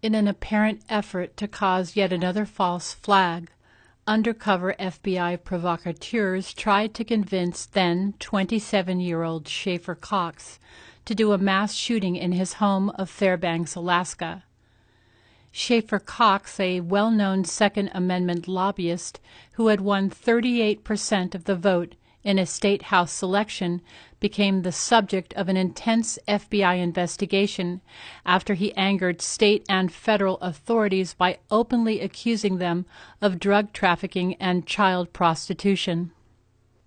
In an apparent effort to cause yet another false flag, undercover FBI provocateurs tried to convince then 27-year-old Schaefer Cox to do a mass shooting in his home of Fairbanks, Alaska. Schaefer Cox, a well-known Second Amendment lobbyist who had won 38% of the vote in a state house selection, became the subject of an intense FBI investigation after he angered state and federal authorities by openly accusing them of drug trafficking and child prostitution.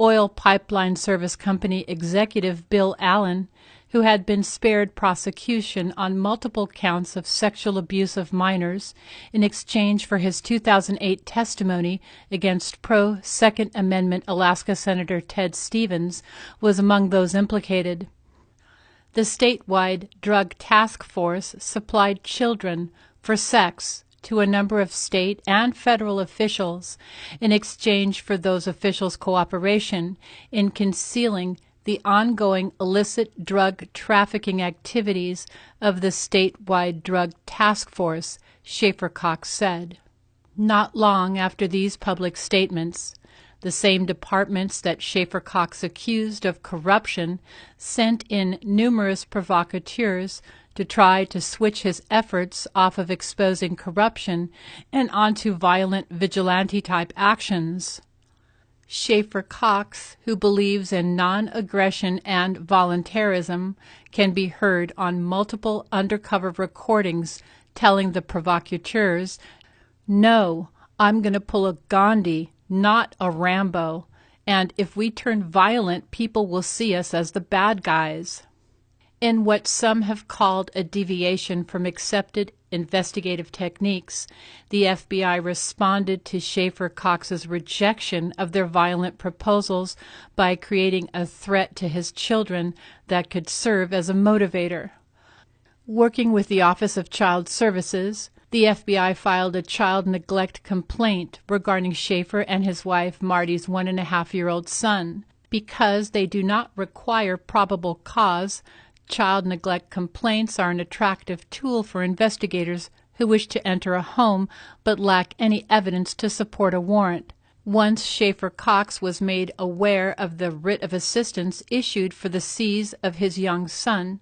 Oil pipeline service company executive Bill Allen, who had been spared prosecution on multiple counts of sexual abuse of minors in exchange for his 2008 testimony against pro-Second Amendment Alaska Senator Ted Stevens, was among those implicated. The statewide drug task force supplied children for sex to a number of state and federal officials in exchange for those officials' cooperation in concealing the ongoing illicit drug trafficking activities of the statewide drug task force, Schaefer Cox said. Not long after these public statements, the same departments that Schaefer Cox accused of corruption sent in numerous provocateurs to try to switch his efforts off of exposing corruption and onto violent vigilante-type actions. Schaefer Cox, who believes in non-aggression and voluntarism, can be heard on multiple undercover recordings telling the provocateurs, "No, I'm going to pull a Gandhi, not a Rambo, and if we turn violent, people will see us as the bad guys." In what some have called a deviation from accepted investigative techniques, the FBI responded to Schaefer Cox's rejection of their violent proposals by creating a threat to his children that could serve as a motivator. Working with the Office of Child Services, the FBI filed a child neglect complaint regarding Schaefer and his wife Marty's 1.5-year-old son. Because they do not require probable cause, child neglect complaints are an attractive tool for investigators who wish to enter a home but lack any evidence to support a warrant. Once Schaefer Cox was made aware of the writ of assistance issued for the seize of his young son,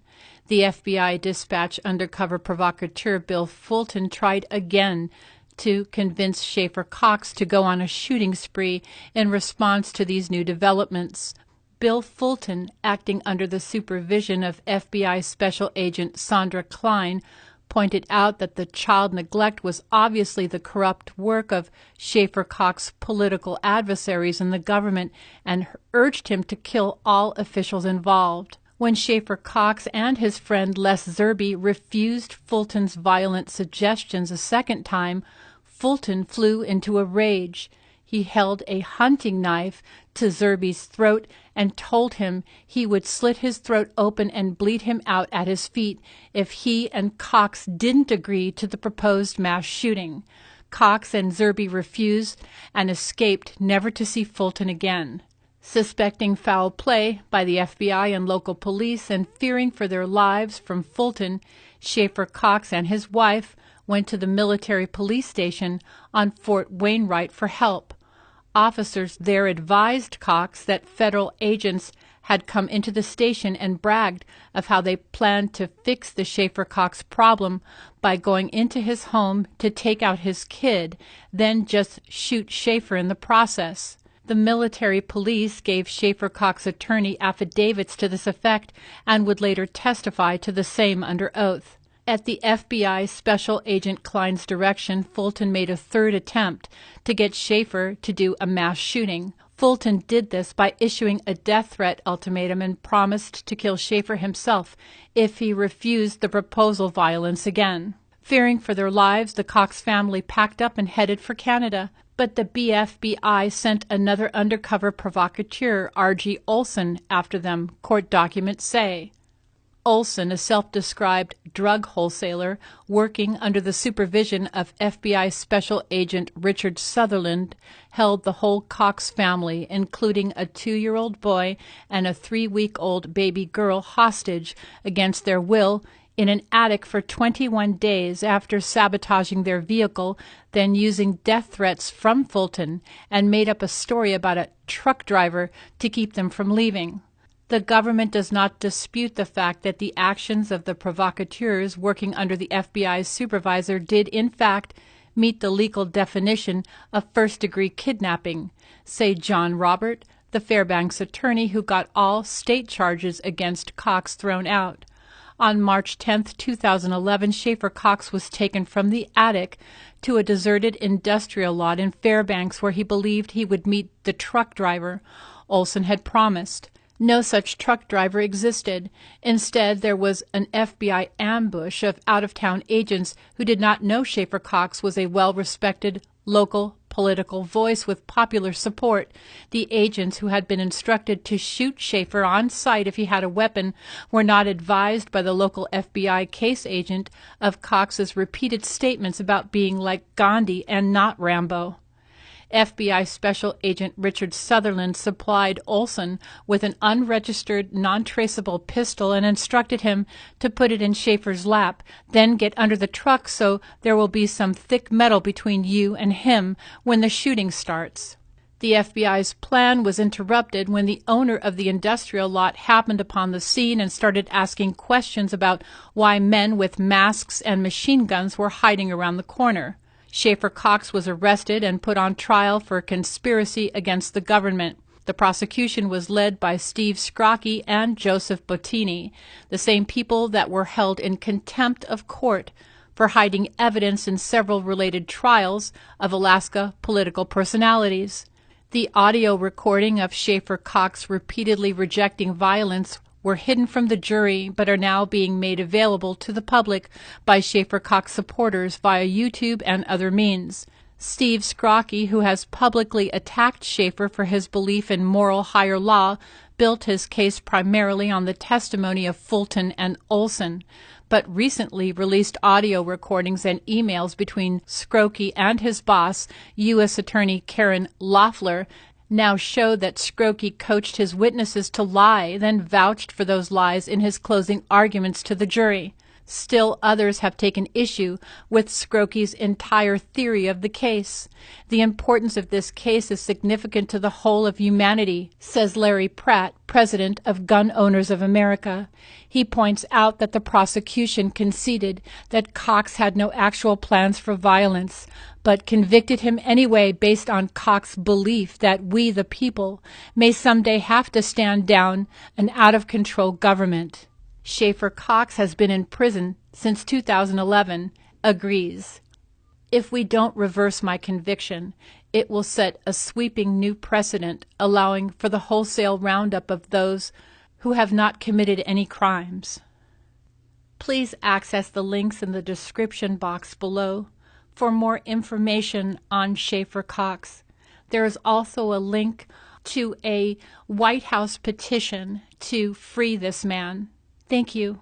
the FBI dispatch undercover provocateur Bill Fulton tried again to convince Schaefer Cox to go on a shooting spree in response to these new developments. Bill Fulton, acting under the supervision of FBI Special Agent Sandra Klein, pointed out that the child neglect was obviously the corrupt work of Schaefer Cox's political adversaries in the government and urged him to kill all officials involved. When Schaefer Cox and his friend Les Zerbe refused Fulton's violent suggestions a second time, Fulton flew into a rage. He held a hunting knife to Zerbe's throat and told him he would slit his throat open and bleed him out at his feet if he and Cox didn't agree to the proposed mass shooting. Cox and Zerbe refused and escaped, never to see Fulton again. Suspecting foul play by the FBI and local police and fearing for their lives from Fulton, Schaefer Cox and his wife went to the military police station on Fort Wainwright for help. Officers there advised Cox that federal agents had come into the station and bragged of how they planned to fix the Schaefer Cox problem by going into his home to take out his kid, then just shoot Schaefer in the process. The military police gave Schaefer Cox's attorney affidavits to this effect and would later testify to the same under oath. At the FBI Special Agent Klein's direction, Fulton made a third attempt to get Schaefer to do a mass shooting. Fulton did this by issuing a death threat ultimatum and promised to kill Schaefer himself if he refused the proposal violence again. Fearing for their lives, the Cox family packed up and headed for Canada. But the BFBI sent another undercover provocateur, R.G. Olson, after them, court documents say. Olson, a self-described drug wholesaler working under the supervision of FBI Special Agent Richard Sutherland, held the whole Cox family, including a 2-year-old boy and a 3-week-old baby girl, hostage against their will in an attic for 21 days after sabotaging their vehicle, then using death threats from Fulton, and made up a story about a truck driver to keep them from leaving. The government does not dispute the fact that the actions of the provocateurs working under the FBI's supervisor did, in fact, meet the legal definition of first-degree kidnapping, say John Robert, the Fairbanks attorney who got all state charges against Cox thrown out. On March 10, 2011, Schaefer Cox was taken from the attic to a deserted industrial lot in Fairbanks where he believed he would meet the truck driver Olson had promised. No such truck driver existed. Instead, there was an FBI ambush of out-of-town agents who did not know Schaefer Cox was a well-respected local political voice with popular support. The agents who had been instructed to shoot Schaefer on sight if he had a weapon were not advised by the local FBI case agent of Cox's repeated statements about being like Gandhi and not Rambo. FBI Special Agent Richard Sutherland supplied Olson with an unregistered, non-traceable pistol and instructed him to put it in Schaefer's lap, then get under the truck so there will be some thick metal between you and him when the shooting starts. The FBI's plan was interrupted when the owner of the industrial lot happened upon the scene and started asking questions about why men with masks and machine guns were hiding around the corner. Schaefer Cox was arrested and put on trial for conspiracy against the government. The prosecution was led by Steve Scrocky and Joseph Bottini, the same people that were held in contempt of court for hiding evidence in several related trials of Alaska political personalities. The audio recording of Schaefer Cox repeatedly rejecting violence were hidden from the jury but are now being made available to the public by Schaefer Cox supporters via YouTube and other means. Steve Scrocky, who has publicly attacked Schaefer for his belief in moral higher law, built his case primarily on the testimony of Fulton and Olson, but recently released audio recordings and emails between Scrocky and his boss, U.S. Attorney Karen Loeffler, now show that Scrocky coached his witnesses to lie, then vouched for those lies in his closing arguments to the jury. Still others have taken issue with Scrocky's entire theory of the case. The importance of this case is significant to the whole of humanity, says Larry Pratt, president of Gun Owners of America. He points out that the prosecution conceded that Cox had no actual plans for violence, but convicted him anyway based on Cox's belief that we, the people, may someday have to stand down an out-of-control government. Schaefer Cox has been in prison since 2011, agrees. If we don't reverse my conviction, it will set a sweeping new precedent, allowing for the wholesale roundup of those who have not committed any crimes. Please access the links in the description box below for more information on Schaefer Cox. There is also a link to a White House petition to free this man. Thank you.